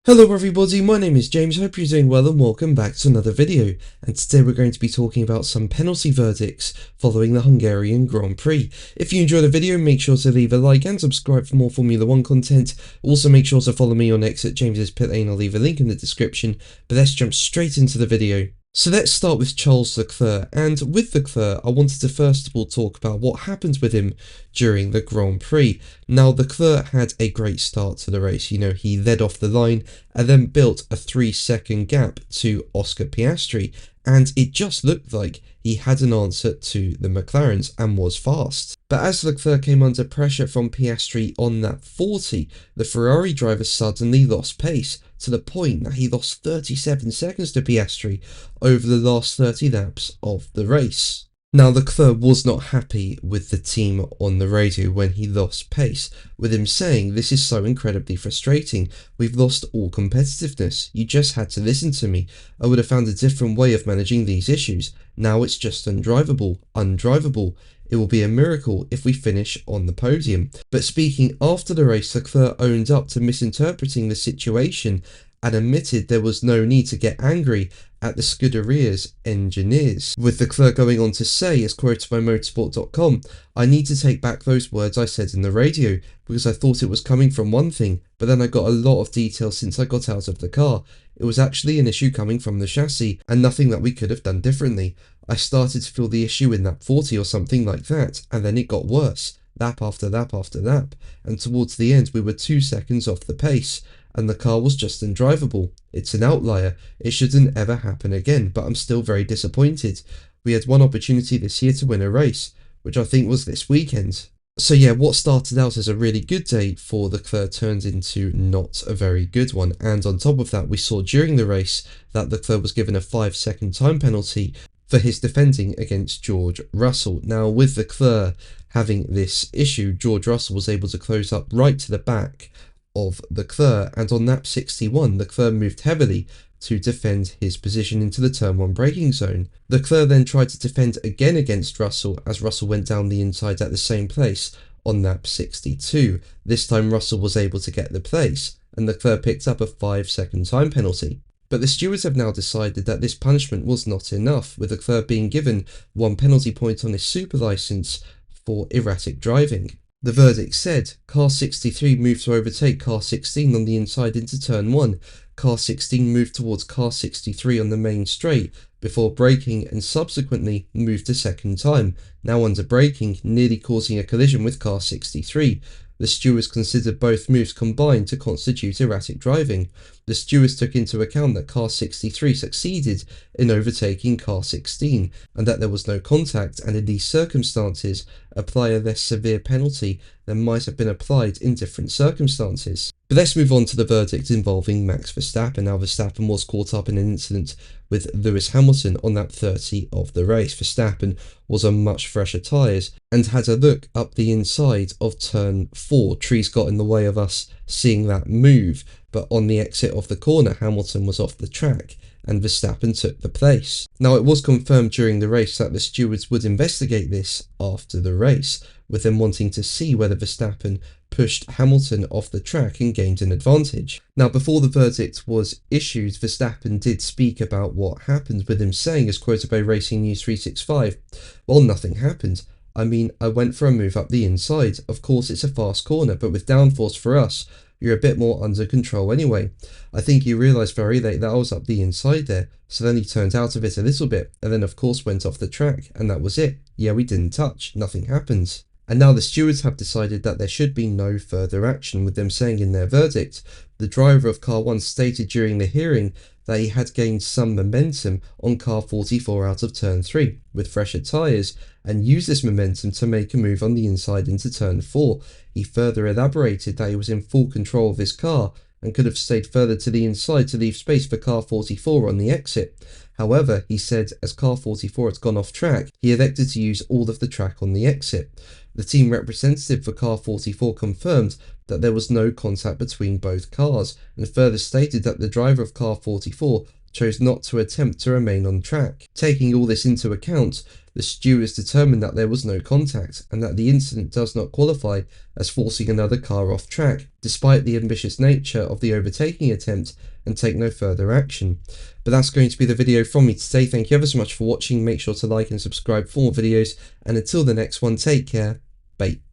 Hello everybody, my name is James, hope you're doing well and welcome back to another video, and today we're going to be talking about some penalty verdicts following the Hungarian Grand Prix. If you enjoyed the video, make sure to leave a like and subscribe for more Formula 1 content. Also make sure to follow me on X at James's Pit Lane, I'll leave a link in the description, but let's jump straight into the video. So let's start with Charles Leclerc, and with Leclerc I wanted to first of all talk about what happened with him during the Grand Prix. Now Leclerc had a great start to the race, he led off the line and then built a 3-second gap to Oscar Piastri, and it just looked like he had an answer to the McLarens and was fast. But as Leclerc came under pressure from Piastri on lap 40, the Ferrari driver suddenly lost pace, to the point that he lost 37 seconds to Piastri over the last 30 laps of the race. Now Leclerc was not happy with the team on the radio when he lost pace, with him saying, "This is so incredibly frustrating, we've lost all competitiveness, you just had to listen to me, I would have found a different way of managing these issues, now it's just undrivable, it will be a miracle if we finish on the podium." But speaking after the race, Leclerc owned up to misinterpreting the situation and admitted there was no need to get angry at the Scuderia's engineers, with Leclerc going on to say, as quoted by motorsport.com, "I need to take back those words I said in the radio, because I thought it was coming from one thing, but then I got a lot of details since I got out of the car. It was actually an issue coming from the chassis, and nothing that we could have done differently. I started to feel the issue in lap 40 or something like that, and then it got worse, lap after lap after lap, and towards the end we were 2 seconds off the pace, and the car was just undrivable. It's an outlier, it shouldn't ever happen again, but I'm still very disappointed. We had one opportunity this year to win a race, which I think was this weekend." So yeah, what started out as a really good day for Leclerc turned into not a very good one, and on top of that we saw during the race that Leclerc was given a 5-second time penalty for his defending against George Russell. Now with Leclerc having this issue, George Russell was able to close up right to the back of Leclerc, and on lap 61 Leclerc moved heavily to defend his position into the turn 1 braking zone. Leclerc then tried to defend again against Russell as Russell went down the inside at the same place on lap 62. This time Russell was able to get the place, and Leclerc picked up a 5-second time penalty. But the stewards have now decided that this punishment was not enough, with Leclerc being given 1 penalty point on his super license for erratic driving. The verdict said, car 63 moved to overtake car 16 on the inside into turn 1. Car 16 moved towards car 63 on the main straight before braking and subsequently moved a second time, now under braking, nearly causing a collision with car 63. The stewards considered both moves combined to constitute erratic driving. The stewards took into account that car 63 succeeded in overtaking car 16 and that there was no contact, and in these circumstances apply a less severe penalty than might have been applied in different circumstances. But let's move on to the verdict involving Max Verstappen. Now Verstappen was caught up in an incident with Lewis Hamilton on lap 30 of the race. Verstappen was on much fresher tyres and had a look up the inside of turn 4. Trees got in the way of us seeing that move, but on the exit of the corner Hamilton was off the track and Verstappen took the place. Now it was confirmed during the race that the stewards would investigate this after the race, with them wanting to see whether Verstappen pushed Hamilton off the track and gained an advantage. Now before the verdict was issued, Verstappen did speak about what happened, with him saying, as quoted by Racing News 365, "Well, nothing happened. I mean, I went for a move up the inside. Of course it's a fast corner, but with downforce for us, you're a bit more under control anyway. I think he realised very late that I was up the inside there, so then he turned out of it a little bit, and then of course went off the track, and that was it. Yeah, we didn't touch, nothing happened." And now the stewards have decided that there should be no further action, with them saying in their verdict, the driver of car 1 stated during the hearing that he had gained some momentum on car 44 out of turn 3 with fresher tyres and used this momentum to make a move on the inside into turn 4. He further elaborated that he was in full control of his car and could have stayed further to the inside to leave space for car 44 on the exit. However, he said as car 44 had gone off track, he elected to use all of the track on the exit. The team representative for car 44 confirmed that there was no contact between both cars, and further stated that the driver of car 44 chose not to attempt to remain on track. Taking all this into account, the stewards determined that there was no contact and that the incident does not qualify as forcing another car off track, despite the ambitious nature of the overtaking attempt, and take no further action. But that's going to be the video from me today. Thank you ever so much for watching. Make sure to like and subscribe for more videos, and until the next one, take care. Bye.